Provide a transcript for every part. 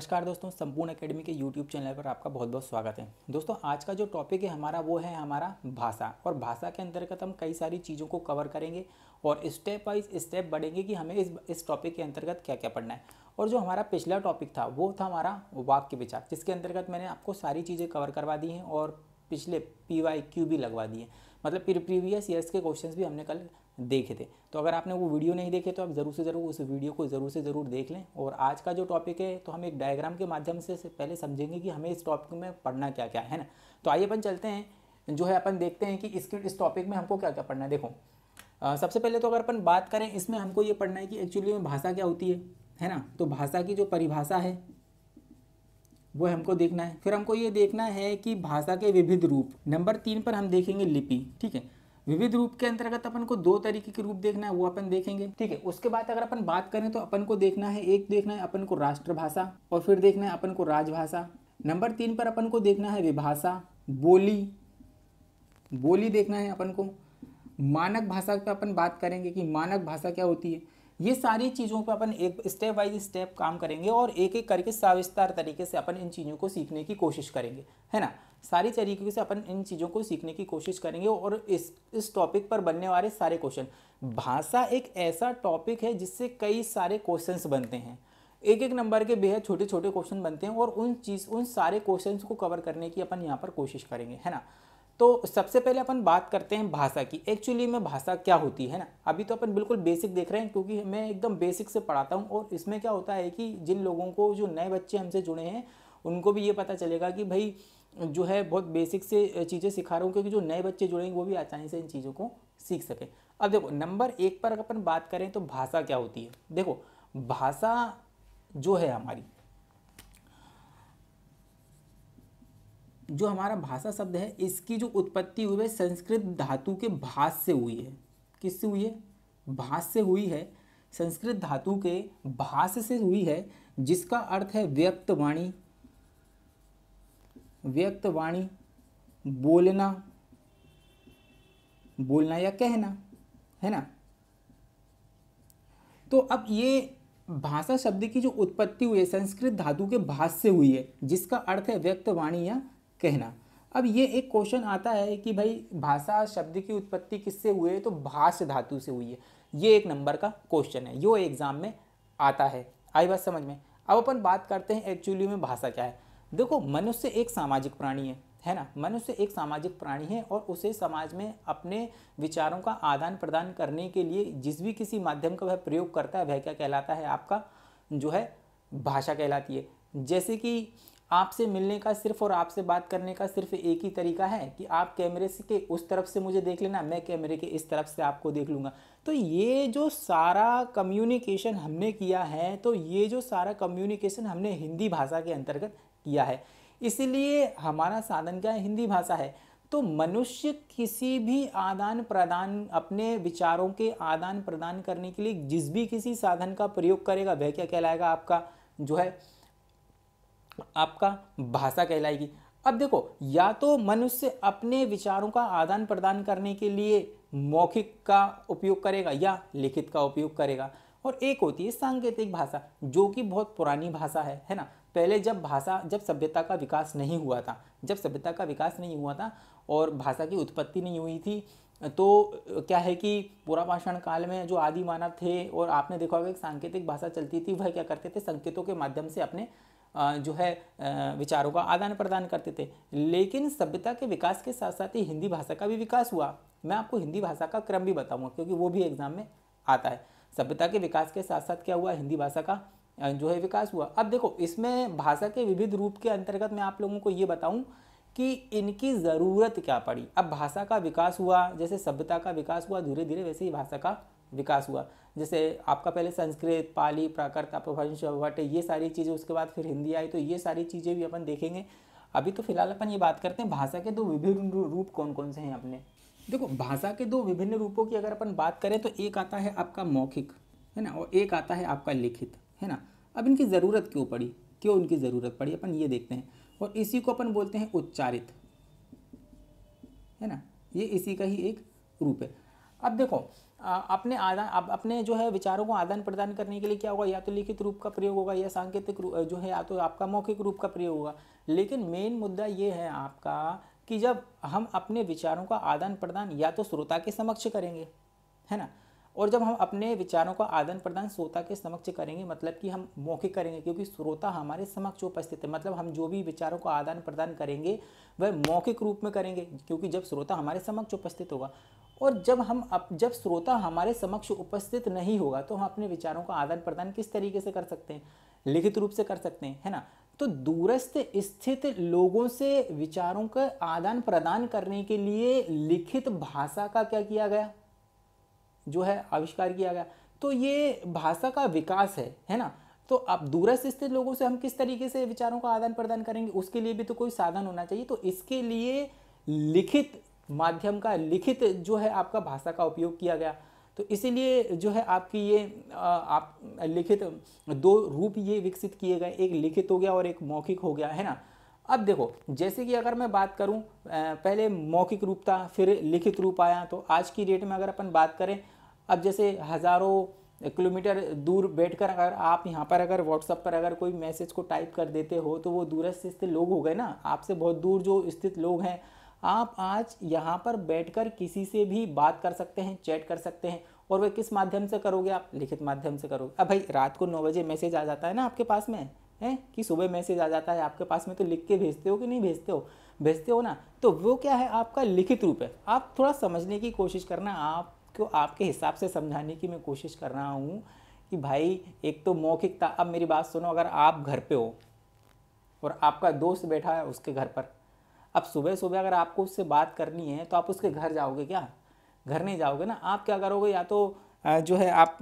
नमस्कार दोस्तों, संपूर्ण एकेडमी के यूट्यूब चैनल पर आपका बहुत बहुत स्वागत है। दोस्तों, आज का जो टॉपिक है हमारा वो है हमारा भाषा। और भाषा के अंतर्गत हम कई सारी चीज़ों को कवर करेंगे और स्टेप बाइज स्टेप बढ़ेंगे कि हमें इस टॉपिक के अंतर्गत क्या क्या पढ़ना है। और जो हमारा पिछला टॉपिक था वो था हमारा वाक्य विचार, जिसके अंतर्गत मैंने आपको सारी चीज़ें कवर करवा दी हैं और पिछले PYQ भी लगवा दिए, मतलब प्रीवियस ईयर्स के क्वेश्चंस भी हमने कल देखे थे। तो अगर आपने वो वीडियो नहीं देखे तो आप ज़रूर से ज़रूर उस वीडियो को ज़रूर देख लें। और आज का जो टॉपिक है तो हम एक डायग्राम के माध्यम से पहले समझेंगे कि हमें इस टॉपिक में पढ़ना क्या क्या है ना। तो आइए अपन चलते हैं, जो है अपन देखते हैं कि इस टॉपिक में हमको क्या क्या पढ़ना है। देखो, सबसे पहले तो अगर अपन बात करें इसमें हमको ये पढ़ना है कि एक्चुअली में भाषा क्या होती है ना। तो भाषा की जो परिभाषा है वो हमको देखना है। फिर हमको ये देखना है कि भाषा के विविध रूप। नंबर 3 पर हम देखेंगे लिपि। ठीक है, विविध रूप के अंतर्गत अपन को 2 तरीके के रूप देखना है, वो अपन देखेंगे। ठीक है, उसके बाद अगर अपन बात करें तो अपन को देखना है, एक देखना है अपन को राष्ट्रभाषा और फिर देखना है अपन को राजभाषा। नंबर 3 पर अपन को देखना है विभाषा, बोली देखना है अपन को। मानक भाषा पे अपन बात करेंगे कि मानक भाषा क्या होती है। ये सारी चीज़ों पर अपन एक स्टेप बाय स्टेप काम करेंगे और एक एक करके सविस्तार तरीके से अपन इन चीज़ों को सीखने की कोशिश करेंगे, है ना। सारी तरीके से अपन इन चीज़ों को सीखने की कोशिश करेंगे और इस टॉपिक पर बनने वाले सारे क्वेश्चन। भाषा एक ऐसा टॉपिक है जिससे कई सारे क्वेश्चंस बनते हैं, एक एक नंबर के बेहद छोटे छोटे क्वेश्चन बनते हैं और उन सारे क्वेश्चंस को कवर करने की अपन यहाँ पर कोशिश करेंगे, है ना। तो सबसे पहले अपन बात करते हैं भाषा की। एक्चुअली में भाषा क्या होती है ना। अभी तो अपन बिल्कुल बेसिक देख रहे हैं क्योंकि मैं एकदम बेसिक से पढ़ाता हूँ। और इसमें क्या होता है कि जिन लोगों को, जो नए बच्चे हमसे जुड़े हैं, उनको भी ये पता चलेगा कि भाई जो है बहुत बेसिक से चीज़ें सिखा रहा हूँ, क्योंकि जो नए बच्चे जुड़ेंगे वो भी आसानी से इन चीज़ों को सीख सकें। अब देखो, नंबर 1 पर अपन बात करें तो भाषा क्या होती है। देखो, भाषा जो है हमारी, जो हमारा भाषा शब्द है, इसकी जो उत्पत्ति हुई है संस्कृत धातु के भास से हुई है। किससे हुई है? भास से हुई है। संस्कृत धातु के भास से हुई है, जिसका अर्थ है व्यक्त वाणी, बोलना या कहना, है ना। तो अब ये भाषा शब्द की जो उत्पत्ति हुई है संस्कृत धातु के भास से हुई है, जिसका अर्थ है व्यक्त वाणी या कहना। अब ये एक क्वेश्चन आता है कि भाई भाषा शब्द की उत्पत्ति किससे हुई है, तो भाष धातु से हुई है। ये एक नंबर का क्वेश्चन है, यो एग्जाम में आता है। आई बात समझ में। अब अपन बात करते हैं एक्चुअली में भाषा क्या है। देखो, मनुष्य एक सामाजिक प्राणी है ना। मनुष्य एक सामाजिक प्राणी है और उसे समाज में अपने विचारों का आदान प्रदान करने के लिए जिस भी किसी माध्यम का वह प्रयोग करता है वह क्या कहलाता है, आपका जो है भाषा कहलाती है। जैसे कि आपसे मिलने का सिर्फ और आपसे बात करने का सिर्फ एक ही तरीका है कि आप कैमरे से के उस तरफ से मुझे देख लेना, मैं कैमरे के इस तरफ से आपको देख लूँगा। तो ये जो सारा कम्युनिकेशन हमने किया है, तो ये जो सारा कम्युनिकेशन हमने हिंदी भाषा के अंतर्गत किया है, इसलिए हमारा साधन क्या है, हिंदी भाषा है। तो मनुष्य किसी भी आदान प्रदान, अपने विचारों के आदान प्रदान करने के लिए जिस भी किसी साधन का प्रयोग करेगा वह क्या कहलाएगा, आपका जो है आपका भाषा कहलाएगी। अब देखो, या तो मनुष्य अपने विचारों का आदान प्रदान करने के लिए मौखिक का उपयोग करेगा या लिखित का उपयोग करेगा। और एक होती है सांकेतिक भाषा, जो कि बहुत पुरानी भाषा है ना। पहले जब सभ्यता का विकास नहीं हुआ था और भाषा की उत्पत्ति नहीं हुई थी, तो क्या है कि पुरापाषाण काल में जो आदि मानव थे, और आपने देखा होगा एक सांकेतिक भाषा चलती थी, वह क्या करते थे, संकेतों के माध्यम से अपने जो है विचारों का आदान प्रदान करते थे। लेकिन सभ्यता के विकास के साथ साथ ही हिंदी भाषा का भी विकास हुआ। मैं आपको हिंदी भाषा का क्रम भी बताऊंगा क्योंकि वो भी एग्जाम में आता है। सभ्यता के विकास के साथ साथ क्या हुआ, हिंदी भाषा का जो है विकास हुआ। अब देखो, इसमें भाषा के विविध रूप के अंतर्गत मैं आप लोगों को ये बताऊं कि इनकी ज़रूरत क्या पड़ी। अब भाषा का विकास हुआ, जैसे सभ्यता का विकास हुआ धीरे धीरे, वैसे ही भाषा का विकास हुआ। जैसे आपका पहले संस्कृत, पाली, प्राकृत, अपभ्रंश, वट, ये सारी चीज़ें, उसके बाद फिर हिंदी आई, तो ये सारी चीज़ें भी अपन देखेंगे। अभी तो फिलहाल अपन ये बात करते हैं भाषा के 2 विभिन्न रूप कौन कौन से हैं अपने। देखो, भाषा के 2 विभिन्न रूपों की अगर अपन बात करें तो एक आता है आपका मौखिक, है ना, और एक आता है आपका लिखित, है ना। अब इनकी ज़रूरत क्यों इनकी ज़रूरत पड़ी, अपन ये देखते हैं। और इसी को अपन बोलते हैं उच्चारित, है ना। ये इसी का ही एक रूप है। अब देखो अपने आदान अब अपने जो है विचारों को आदान प्रदान करने के लिए क्या होगा, या तो लिखित रूप का प्रयोग होगा या सांकेतिक जो है, या तो आपका मौखिक रूप का प्रयोग होगा। लेकिन मेन मुद्दा ये है आपका कि जब हम अपने विचारों का आदान प्रदान या तो श्रोता के समक्ष करेंगे, है ना, और जब हम अपने विचारों का आदान प्रदान श्रोता के समक्ष करेंगे मतलब कि हम मौखिक करेंगे, क्योंकि श्रोता हमारे समक्ष उपस्थित है, मतलब हम जो भी विचारों का आदान प्रदान करेंगे वह मौखिक रूप में करेंगे, क्योंकि जब श्रोता हमारे समक्ष उपस्थित होगा। और जब श्रोता हमारे समक्ष उपस्थित नहीं होगा तो हम अपने विचारों का आदान प्रदान किस तरीके से कर सकते हैं, लिखित रूप से कर सकते हैं, है ना। तो दूरस्थ स्थित लोगों से विचारों का आदान प्रदान करने के लिए लिखित भाषा का क्या किया गया, जो है आविष्कार किया गया। तो ये भाषा का विकास है ना। तो अब दूरस्थ स्थित लोगों से हम किस तरीके से विचारों का आदान प्रदान करेंगे, उसके लिए भी तो कोई साधन होना चाहिए। तो इसके लिए लिखित माध्यम का, लिखित जो है आपका भाषा का उपयोग किया गया। तो इसीलिए जो है आपकी ये आप लिखित दो रूप ये विकसित किए गए, एक लिखित हो गया और एक मौखिक हो गया, है ना। अब देखो जैसे कि अगर मैं बात करूं, पहले मौखिक रूप था फिर लिखित रूप आया। तो आज की डेट में अगर अपन बात करें, अब जैसे हज़ारों किलोमीटर दूर बैठकर अगर आप यहाँ पर अगर व्हाट्सएप पर अगर कोई मैसेज को टाइप कर देते हो तो वो दूरस्थ स्थित लोग हो गए ना, आपसे बहुत दूर जो स्थित लोग हैं। आप आज यहाँ पर बैठकर किसी से भी बात कर सकते हैं, चैट कर सकते हैं। और वह किस माध्यम से करोगे, आप लिखित माध्यम से करोगे। अब भाई रात को 9 बजे मैसेज आ जाता है ना आपके पास में, है कि सुबह मैसेज आ जाता है आपके पास में, तो लिख के भेजते हो कि नहीं भेजते हो, भेजते हो ना। तो वो क्या है, आपका लिखित रूप है। आप थोड़ा समझने की कोशिश करना, आपको आपके हिसाब से समझाने की मैं कोशिश कर रहा हूँ कि भाई एक तो मौखिक था। अब मेरी बात सुनो, अगर आप घर पे हो और आपका दोस्त बैठा है उसके घर पर, अब सुबह सुबह अगर आपको उससे बात करनी है तो आप उसके घर जाओगे क्या, घर नहीं जाओगे ना। आप क्या करोगे, या तो जो है आप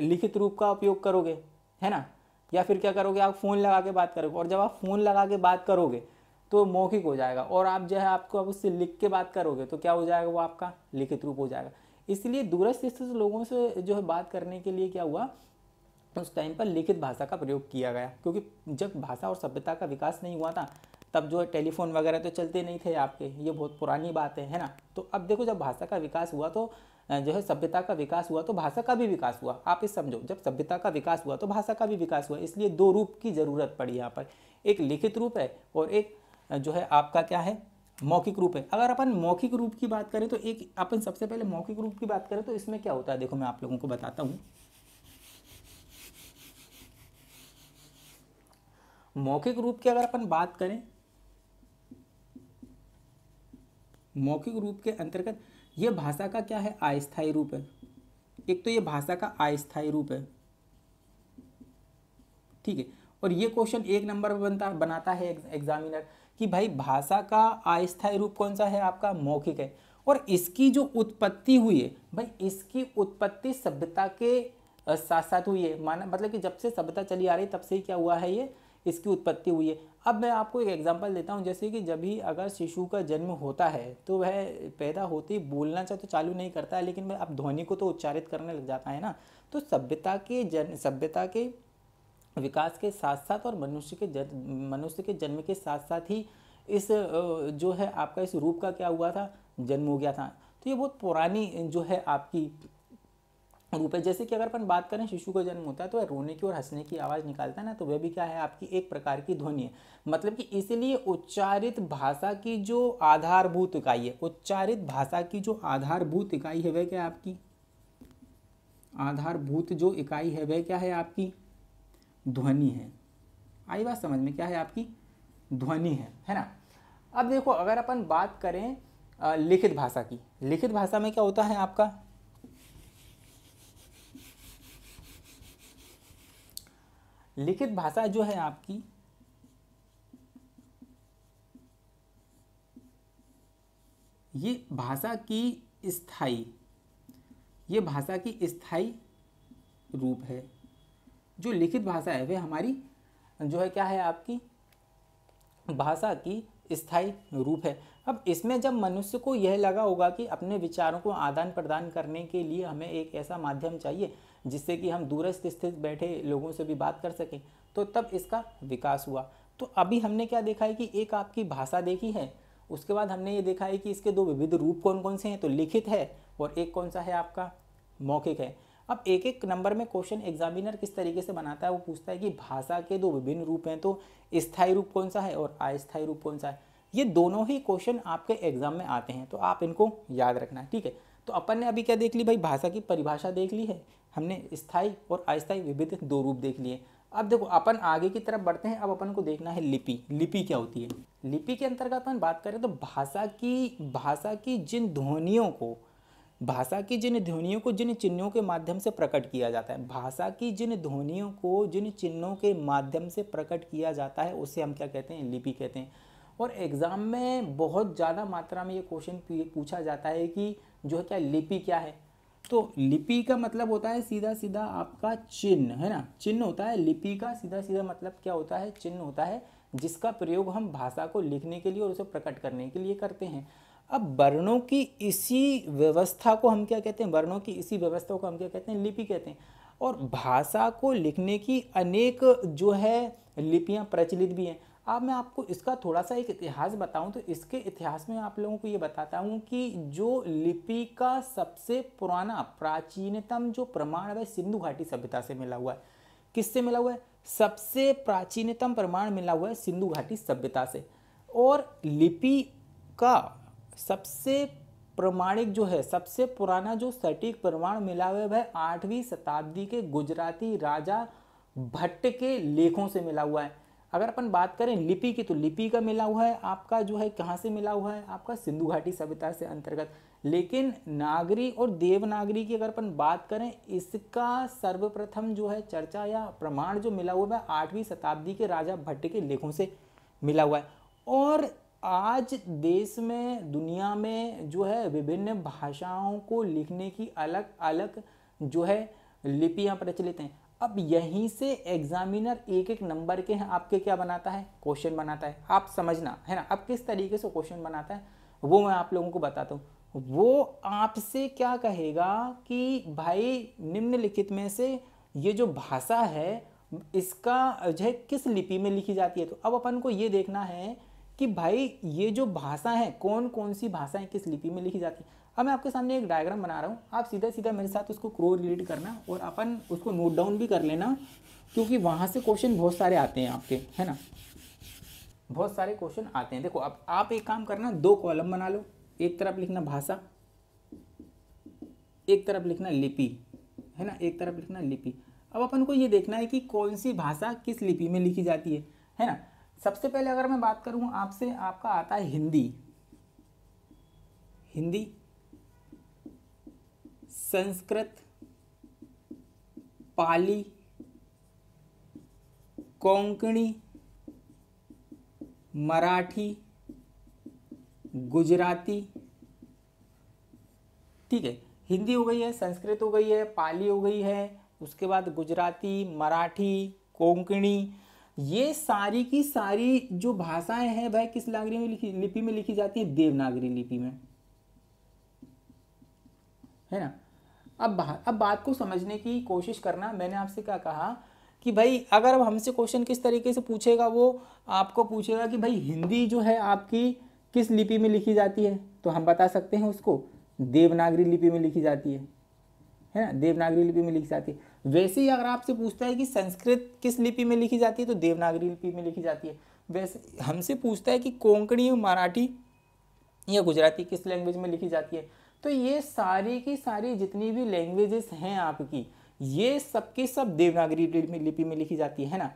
लिखित रूप का उपयोग करोगे, है ना, या फिर क्या करोगे, आप फ़ोन लगा के बात करोगे। और जब आप फ़ोन लगा के बात करोगे तो मौखिक हो जाएगा, और आप जो है आपको अब उससे लिख के बात करोगे तो क्या हो जाएगा, वो आपका लिखित रूप हो जाएगा। इसलिए दूरस्थ स्थित लोगों से जो है बात करने के लिए क्या हुआ, उस टाइम पर लिखित भाषा का प्रयोग किया गया, क्योंकि जब भाषा और सभ्यता का विकास नहीं हुआ था तब जो है टेलीफोन वगैरह तो चलते नहीं थे आपके, ये बहुत पुरानी बात है ना। तो अब देखो जब भाषा का विकास हुआ तो जो है सभ्यता का विकास हुआ तो भाषा का भी विकास हुआ। आप इस समझो, जब सभ्यता का विकास हुआ तो भाषा का भी विकास हुआ। इसलिए दो रूप की ज़रूरत पड़ी यहाँ पर, एक लिखित रूप है और एक जो है आपका क्या है, मौखिक रूप है। अगर अपन मौखिक रूप की बात करें तो एक अपन सबसे पहले मौखिक रूप की बात करें तो इसमें क्या होता है, देखो मैं आप लोगों को बताता हूँ। मौखिक रूप की अगर अपन बात करें, मौखिक रूप के अंतर्गत ये भाषा का क्या है, अस्थायी रूप है। एक तो ये भाषा का अस्थायी रूप है, ठीक है। और ये क्वेश्चन 1 नंबर पर बनाता है एग्जामिनर कि भाई भाषा का अस्थायी रूप कौन सा है, आपका मौखिक है। और इसकी जो उत्पत्ति हुई है भाई, इसकी उत्पत्ति सभ्यता के साथ साथ हुई है। माना मतलब कि जब से सभ्यता चली आ रही तब से ही क्या हुआ है, ये इसकी उत्पत्ति हुई है। अब मैं आपको एक एग्जांपल देता हूँ, जैसे कि जब भी अगर शिशु का जन्म होता है तो वह पैदा होते ही बोलना चाहे तो चालू नहीं करता है, लेकिन वह अब ध्वनि को तो उच्चारित करने लग जाता है ना। तो सभ्यता के विकास के साथ साथ और मनुष्य के जन्म के साथ साथ ही इस जो है आपका इस रूप का क्या हुआ था, जन्म हो गया था। तो ये बहुत पुरानी जो है आपकी रूप है। जैसे कि अगर अपन बात करें, शिशु का जन्म होता है तो वह रोने की और हंसने की आवाज़ निकालता है ना, तो वह भी क्या है, आपकी एक प्रकार की ध्वनि है। मतलब कि इसीलिए उच्चारित भाषा की जो आधारभूत इकाई है, उच्चारित भाषा की जो आधारभूत इकाई है वह क्या है, आपकी आधारभूत जो इकाई है वह क्या है, आपकी ध्वनि है। आई बात समझ में, क्या है, आपकी ध्वनि है ना। अब देखो अगर अपन बात करें लिखित भाषा की, लिखित भाषा में क्या होता है आपका, लिखित भाषा जो है आपकी ये भाषा की स्थायी रूप है। जो लिखित भाषा है वह हमारी जो है क्या है, आपकी भाषा की स्थायी रूप है। अब इसमें जब मनुष्य को यह लगा होगा कि अपने विचारों को आदान प्रदान करने के लिए हमें एक ऐसा माध्यम चाहिए जिससे कि हम दूरस्थ स्थित बैठे लोगों से भी बात कर सकें, तो तब इसका विकास हुआ। तो अभी हमने क्या देखा है कि एक आपकी भाषा देखी है, उसके बाद हमने ये देखा है कि इसके दो विविध रूप कौन कौन से हैं, तो लिखित है और एक कौन सा है आपका मौखिक है। अब एक एक नंबर में क्वेश्चन एग्जामिनर किस तरीके से बनाता है, वो पूछता है कि भाषा के दो विभिन्न रूप हैं, तो स्थायी रूप कौन सा है और अस्थायी रूप कौन सा है। ये दोनों ही क्वेश्चन आपके एग्जाम में आते हैं, तो आप इनको याद रखना, ठीक है। तो अपन ने अभी क्या देख ली भाई, भाषा की परिभाषा देख ली है हमने, स्थायी और अस्थायी विविध दो रूप देख लिए। अब देखो अपन आगे की तरफ बढ़ते हैं। अब अपन को देखना है लिपि। लिपि क्या होती है। लिपि के अंतर्गत अपन बात करें तो भाषा की जिन ध्वनियों को जिन चिन्हों के माध्यम से प्रकट किया जाता है, भाषा की जिन ध्वनियों को जिन चिन्हों के माध्यम से प्रकट किया जाता है, उसे हम क्या कहते हैं, लिपि कहते हैं। और एग्जाम में बहुत ज़्यादा मात्रा में ये क्वेश्चन पूछा जाता है कि जो है क्या लिपि क्या है। तो लिपि का मतलब होता है सीधा सीधा आपका चिन्ह, है ना, चिन्ह होता है। लिपि का सीधा सीधा मतलब क्या होता है, चिन्ह होता है, जिसका प्रयोग हम भाषा को लिखने के लिए और उसे प्रकट करने के लिए करते हैं। अब वर्णों की इसी व्यवस्था को हम क्या कहते हैं, वर्णों की इसी व्यवस्था को हम क्या कहते हैं, लिपि कहते हैं। और भाषा को लिखने की अनेक जो है लिपियां प्रचलित भी हैं। अब मैं आपको इसका थोड़ा सा एक इतिहास बताऊं, तो इसके इतिहास में आप लोगों को ये बताता हूं कि जो लिपि का सबसे पुराना प्राचीनतम जो प्रमाण है वह सिंधु घाटी सभ्यता से मिला हुआ है। किससे मिला हुआ है, सबसे प्राचीनतम प्रमाण मिला हुआ है सिंधु घाटी सभ्यता से। और लिपि का सबसे प्रमाणिक जो है, सबसे पुराना जो सटीक प्रमाण मिला हुआ है वह 8वीं शताब्दी के गुजराती राजा भट्ट के लेखों से मिला हुआ है। अगर अपन बात करें लिपि की, तो लिपि का मिला हुआ है आपका जो है कहाँ से मिला हुआ है, आपका सिंधु घाटी सभ्यता से अंतर्गत। लेकिन नागरी और देवनागरी की अगर अपन बात करें, इसका सर्वप्रथम जो है चर्चा या प्रमाण जो मिला हुआ है 8वीं शताब्दी के राजा भट्ट के लेखों से मिला हुआ है। और आज देश में, दुनिया में जो है विभिन्न भाषाओं को लिखने की अलग अलग जो है लिपियां प्रचलित हैं। अब यहीं से एग्जामिनर एक एक नंबर के हैं आपके क्या बनाता है, क्वेश्चन बनाता है। आप समझना है ना, अब किस तरीके से क्वेश्चन बनाता है वो मैं आप लोगों को बताता हूँ। वो आपसे क्या कहेगा कि भाई निम्नलिखित में से ये जो भाषा है इसका जो है किस लिपि में लिखी जाती है। तो अब अपन को ये देखना है कि भाई ये जो भाषा है कौन कौन सी भाषाएं किस लिपि में लिखी जाती है। अब मैं आपके सामने एक डायग्राम बना रहा हूँ, आप सीधा सीधा मेरे साथ उसको क्रो रिलेट करना और अपन उसको नोट डाउन भी कर लेना, क्योंकि वहाँ से क्वेश्चन बहुत सारे आते हैं आपके, है ना, बहुत सारे क्वेश्चन आते हैं। देखो अब आप एक काम करना, 2 कॉलम बना लो, एक तरफ लिखना भाषा, एक तरफ लिखना लिपि, है ना, एक तरफ लिखना लिपि। अब अपन को ये देखना है कि कौन सी भाषा किस लिपि में लिखी जाती है ना। सबसे पहले अगर मैं बात करूं आपसे, आपका आता है हिंदी, हिंदी, संस्कृत, पाली, कोंकणी, मराठी, गुजराती, ठीक है। हिंदी हो गई है, संस्कृत हो गई है, पाली हो गई है, उसके बाद गुजराती, मराठी, कोंकणी, ये सारी की सारी जो भाषाएं हैं वह किस लिपि में लिखी जाती है, देवनागरी लिपि में, है ना। अब बात को समझने की कोशिश करना। मैंने आपसे क्या कहा कि भाई अगर अब हमसे क्वेश्चन किस तरीके से पूछेगा, वो आपको पूछेगा कि भाई हिंदी जो है आपकी किस लिपि में लिखी जाती है, तो हम बता सकते हैं उसको देवनागरी लिपि में लिखी जाती है ना, देवनागरी लिपि में लिखी जाती है। वैसे ही अगर आपसे पूछता है कि संस्कृत किस लिपि में लिखी जाती है, तो देवनागरी लिपि में लिखी जाती है। वैसे हमसे पूछता है कि कोंकणी, मराठी या गुजराती किस लैंग्वेज में लिखी जाती है, तो ये सारी की सारी जितनी भी लैंग्वेजेस हैं आपकी, ये सबके सब देवनागरी लिपि में लिखी जाती है ना।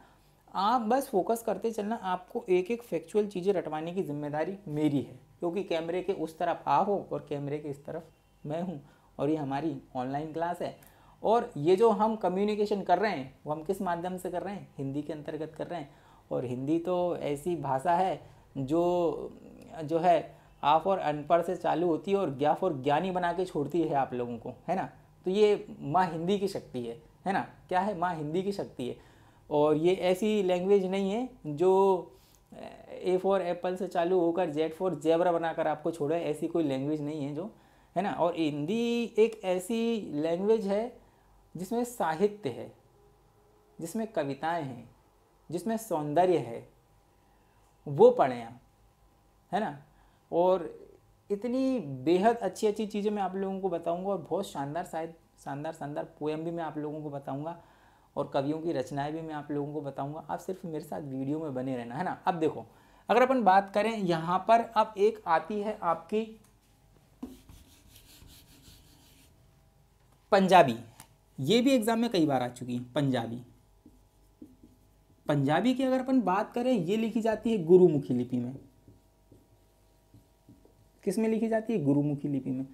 आप बस फोकस करते चलना, आपको एक एक फैक्चुअल चीज़ें रटवाने की जिम्मेदारी मेरी है, क्योंकि कैमरे के उस तरफ आप हो और कैमरे के इस तरफ मैं हूँ, और ये हमारी ऑनलाइन क्लास है। और ये जो हम कम्युनिकेशन कर रहे हैं वो हम किस माध्यम से कर रहे हैं, हिंदी के अंतर्गत कर रहे हैं। और हिंदी तो ऐसी भाषा है जो है आप और अनपढ़ से चालू होती है और ज्ञाफ और ज्ञानी बना के छोड़ती है आप लोगों को, है ना। तो ये माँ हिंदी की शक्ति है ना, क्या है, माँ हिंदी की शक्ति है। और ये ऐसी लैंग्वेज नहीं है जो ए फॉर एप्पल से चालू होकर जेड फॉर जेब्रा बनाकर आपको छोड़े, ऐसी कोई लैंग्वेज नहीं है जो, है ना। और हिंदी एक ऐसी लैंग्वेज है जिसमें साहित्य है, जिसमें कविताएं हैं, जिसमें सौंदर्य है, वो पढ़ें आप, है ना। और इतनी बेहद अच्छी अच्छी चीज़ें मैं आप लोगों को बताऊंगा और बहुत शानदार शायद शानदार पोएम भी मैं आप लोगों को बताऊंगा और कवियों की रचनाएं भी मैं आप लोगों को बताऊंगा। आप सिर्फ मेरे साथ वीडियो में बने रहना, है ना। अब देखो, अगर अपन बात करें यहाँ पर, अब एक आती है आपकी पंजाबी। ये भी एग्जाम में कई बार आ चुकी है पंजाबी। पंजाबी की अगर अपन बात करें, ये लिखी जाती है गुरुमुखी लिपि में। किस में लिखी जाती है? गुरुमुखी लिपि में।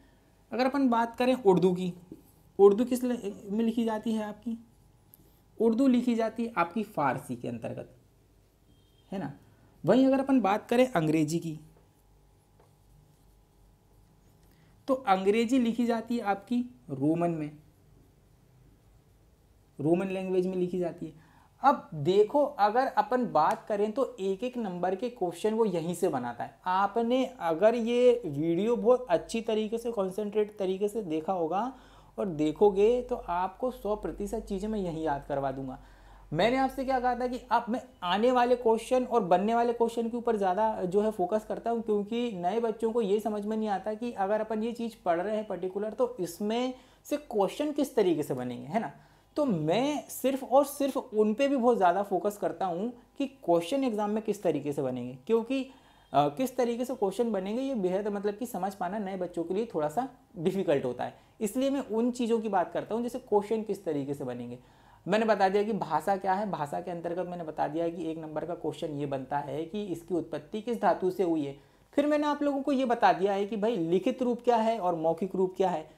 अगर अपन बात करें उर्दू की, उर्दू किस में लिखी जाती है आपकी? उर्दू लिखी जाती है आपकी फारसी के अंतर्गत, है ना। वहीं अगर अपन बात करें अंग्रेजी की, तो अंग्रेजी लिखी जाती है आपकी रोमन में, रोमन लैंग्वेज में लिखी जाती है। अब देखो, अगर अपन बात करें तो एक एक नंबर के क्वेश्चन वो यहीं से बनाता है। आपने अगर ये वीडियो बहुत अच्छी तरीके से, कॉन्सेंट्रेट तरीके से देखा होगा और देखोगे तो आपको 100% चीज़ें मैं यहीं याद करवा दूंगा। मैंने आपसे क्या कहा था कि आप, मैं आने वाले क्वेश्चन और बनने वाले क्वेश्चन के ऊपर ज़्यादा जो है फोकस करता हूँ, क्योंकि नए बच्चों को ये समझ में नहीं आता कि अगर अपन ये चीज़ पढ़ रहे हैं पर्टिकुलर, तो इसमें से क्वेश्चन किस तरीके से बनेंगे, है ना। तो मैं सिर्फ और सिर्फ उन पे भी बहुत ज़्यादा फोकस करता हूँ कि क्वेश्चन एग्जाम में किस तरीके से बनेंगे, क्योंकि किस तरीके से क्वेश्चन बनेंगे ये बेहद मतलब कि समझ पाना नए बच्चों के लिए थोड़ा सा डिफिकल्ट होता है। इसलिए मैं उन चीज़ों की बात करता हूँ, जैसे क्वेश्चन किस तरीके से बनेंगे। मैंने बता दिया कि भाषा क्या है। भाषा के अंतर्गत मैंने बता दिया कि एक नंबर का क्वेश्चन ये बनता है कि इसकी उत्पत्ति किस धातु से हुई है। फिर मैंने आप लोगों को ये बता दिया है कि भाई लिखित रूप क्या है और मौखिक रूप क्या है,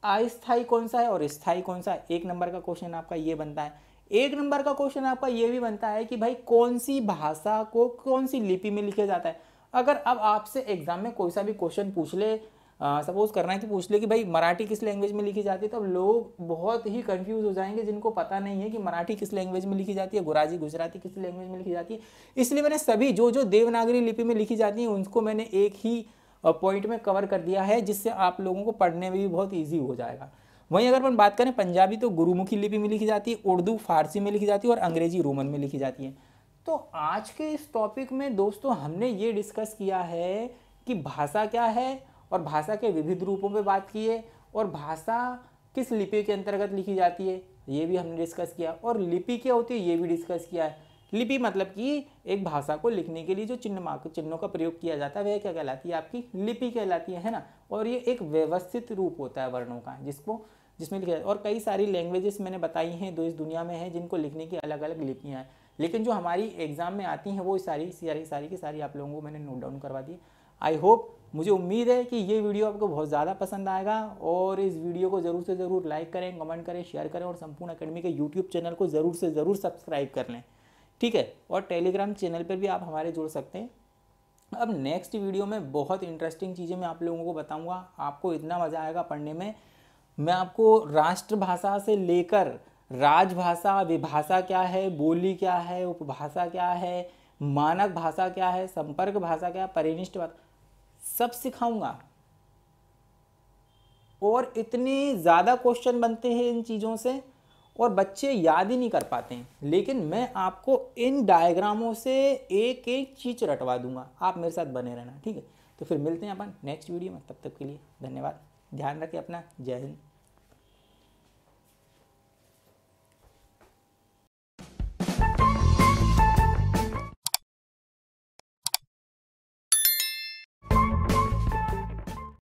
अस्थाई कौन सा है और स्थाई कौन सा है। एक नंबर का क्वेश्चन आपका ये बनता है। एक नंबर का क्वेश्चन आपका ये भी बनता है कि भाई कौन सी भाषा को कौन सी लिपि में लिखा जाता है। अगर अब आपसे एग्जाम में कोई सा भी क्वेश्चन पूछ ले, सपोज करना है कि पूछ ले कि भाई मराठी किस लैंग्वेज में लिखी जाती है, तो लोग बहुत ही कंफ्यूज हो जाएंगे जिनको पता नहीं है कि मराठी किस लैंग्वेज में लिखी जाती है, गुजराती किस लैंग्वेज में लिखी जाती है। इसलिए मैंने सभी जो जो देवनागरी लिपि में लिखी जाती है उनको मैंने एक ही पॉइंट में कवर कर दिया है, जिससे आप लोगों को पढ़ने में भी बहुत ईजी हो जाएगा। वहीं अगर अपन बात करें पंजाबी, तो गुरुमुखी लिपि में लिखी जाती है, उर्दू फारसी में लिखी जाती है और अंग्रेजी रोमन में लिखी जाती है। तो आज के इस टॉपिक में दोस्तों हमने ये डिस्कस किया है कि भाषा क्या है और भाषा के विविध रूपों पे बात की है, और भाषा किस लिपि के अंतर्गत लिखी जाती है ये भी हमने डिस्कस किया, और लिपि क्या होती है ये भी डिस्कस किया है। लिपि मतलब कि एक भाषा को लिखने के लिए जो चिन्हों का प्रयोग किया जाता है वह क्या कहलाती है? आपकी लिपि कहलाती है ना। और ये एक व्यवस्थित रूप होता है वर्णों का, जिसमें लिखा जाता है। और कई सारी लैंग्वेजेस मैंने बताई हैं जो इस दुनिया में है, जिनको लिखने की अलग अलग लिपियाँ हैं, लेकिन जो हमारी एग्जाम में आती हैं वो सारी की सारी आप लोगों को मैंने नोट डाउन करवा दी। आई होप, मुझे उम्मीद है कि ये वीडियो आपको बहुत ज़्यादा पसंद आएगा, और इस वीडियो को ज़रूर से ज़रूर लाइक करें, कमेंट करें, शेयर करें, और संपूर्ण अकेडमी के यूट्यूब चैनल को ज़रूर से ज़रूर सब्सक्राइब कर लें, ठीक है। और टेलीग्राम चैनल पर भी आप हमारे जुड़ सकते हैं। अब नेक्स्ट वीडियो में बहुत इंटरेस्टिंग चीज़ें मैं आप लोगों को बताऊंगा, आपको इतना मज़ा आएगा पढ़ने में। मैं आपको राष्ट्रभाषा से लेकर राजभाषा, विभाषा क्या है, बोली क्या है, उपभाषा क्या है, मानक भाषा क्या है, संपर्क भाषा क्या है, परिनिष्ठ भाषा, सब सिखाऊंगा। और इतने ज़्यादा क्वेश्चन बनते हैं इन चीज़ों से और बच्चे याद ही नहीं कर पाते हैं, लेकिन मैं आपको इन डायग्रामों से एक एक चीज़ रटवा दूंगा। आप मेरे साथ बने रहना, ठीक है। तो फिर मिलते हैं अपन नेक्स्ट वीडियो में, तब तक के लिए धन्यवाद। ध्यान रखें अपना। जय हिंद।